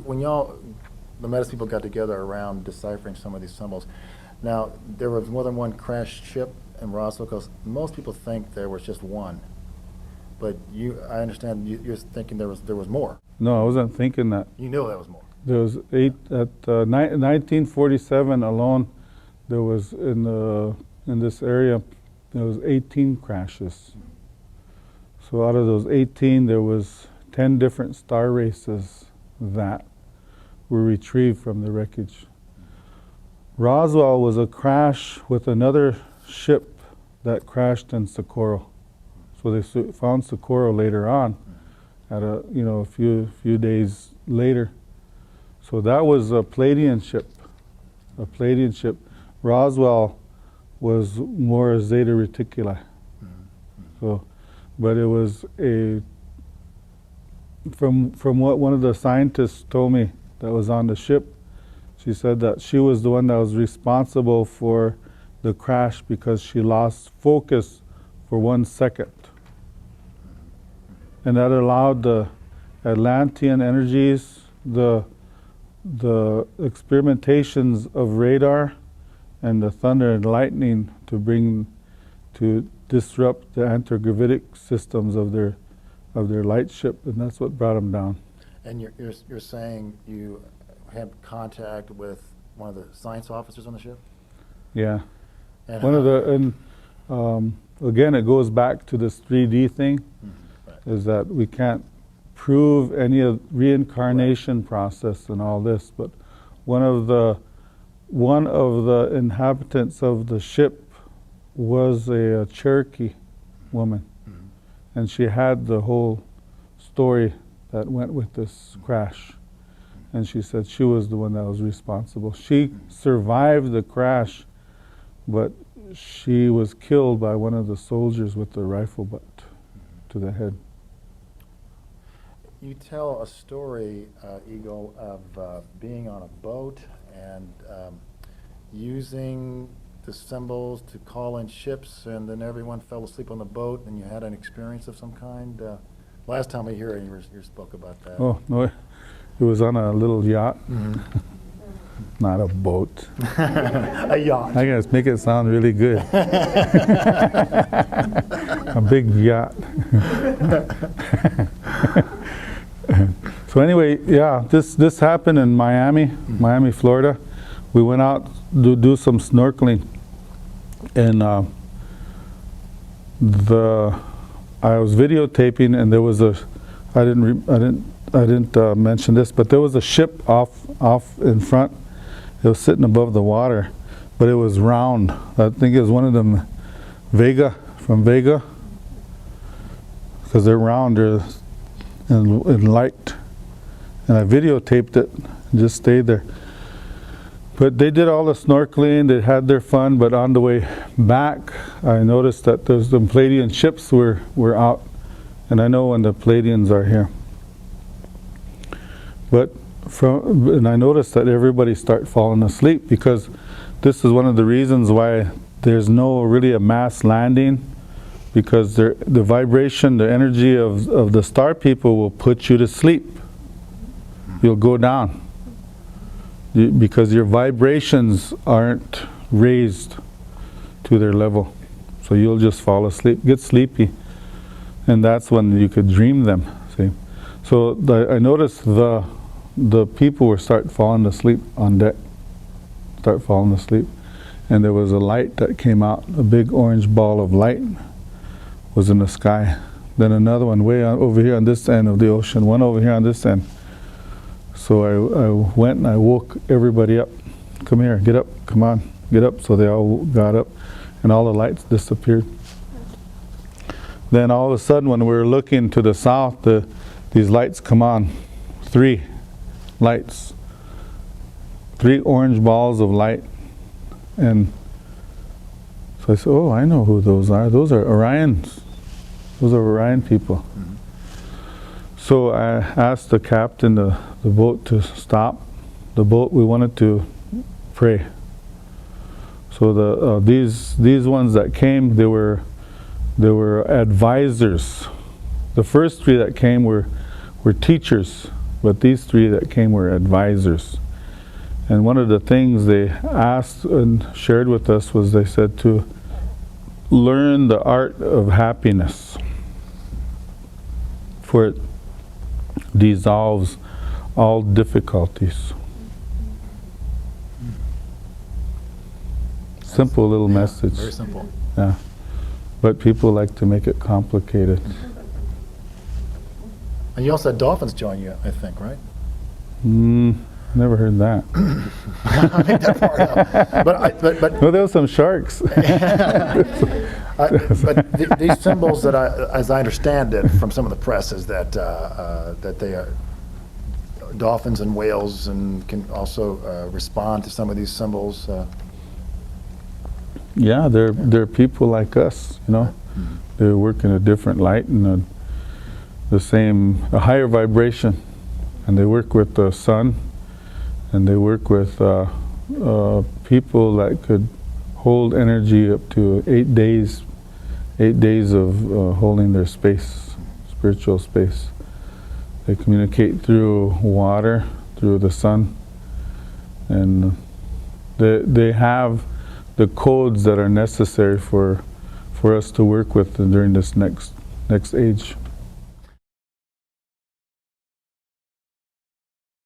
When y'all, the Metis people got together around deciphering some of these symbols, now there was more than one crashed ship in Roswell, because most people think there was just one. But I understand you're thinking there was more. No, I wasn't thinking that. You knew there was more. There was 1947 alone. There was in this area, there was 18 crashes. So out of those 18, there was 10 different star races that were retrieved from the wreckage. Roswell was a crash with another ship that crashed in Socorro. So they found Socorro later on, at a few days later. So that was a Palladian ship. Roswell was more Zeta Reticuli. So, but it was from what one of the scientists told me that was on the ship, she said that she was the one that was responsible for the crash because she lost focus for 1 second. And that allowed the Atlantean energies, the experimentations of radar and the thunder and lightning to disrupt the anti-gravitic systems of their light ship, and that's what brought them down. And you're saying you had contact with one of the science officers on the ship? Yeah. And again, it goes back to this 3D thing. Right. Is that we can't prove any of reincarnation process and all this, but one of the inhabitants of the ship was a Cherokee woman, and she had the whole story that went with this crash, and she said she was the one that was responsible. She survived the crash, but she was killed by one of the soldiers with the rifle butt to the head. You tell a story, Eagle, of being on a boat and using the symbols to call in ships, and then everyone fell asleep on the boat, and you had an experience of some kind. Last time we heard you spoke about that. Oh, no, it was on a little yacht. Not a boat. A yacht. I gotta make it sound really good. A big yacht. So anyway, yeah, this happened in Miami, Florida. We went out to do some snorkeling, and I was videotaping, and there was I didn't mention this, but there was a ship off in front. It was sitting above the water, but it was round. I think it was one of them from Vega, because they're round, and light. And I videotaped it and just stayed there. But they did all the snorkeling, they had their fun, but on the way back, I noticed that the Palladian ships were out. And I know when the Palladians are here. And I noticed that everybody started falling asleep, because this is one of the reasons why there's no really a mass landing, because the vibration, the energy of the star people will put you to sleep. You'll go down because your vibrations aren't raised to their level. So you'll just fall asleep, get sleepy, and that's when you could dream them. See, so I noticed the people were start falling asleep on deck, and there was a light that came out, a big orange ball of light was in the sky. Then another one way over here on this end of the ocean, one over here on this end. So I went and I woke everybody up. Come here, get up, come on, get up. So they all got up, and all the lights disappeared. Then all of a sudden, when we were looking to the south, these lights come on. 3 lights, 3 orange balls of light. And so I said, oh, I know who those are. Those are Orions. Those are Orion people. So I asked the captain of the boat to stop the boat. We wanted to pray. So these ones that came, they were advisors. The first 3 that came were were teachers, but these 3 that came were advisors. And one of the things they asked and shared with us was they said to learn the art of happiness, for it dissolves all difficulties. Simple little message. Very simple. Yeah. But people like to make it complicated. And you also had dolphins join you, I think, right? Never heard that. I make that part up. But Well, there were some sharks. these symbols that as I understand it from some of the press, is that that they are dolphins and whales, and can also respond to some of these symbols. Yeah, they're people like us, you know. They work in a different light and a higher vibration, and they work with the sun, and they work with people that could hold energy up to 8 days, 8 days of holding their space, spiritual space. They communicate through water, through the sun, and they have the codes that are necessary for us to work with during this next age.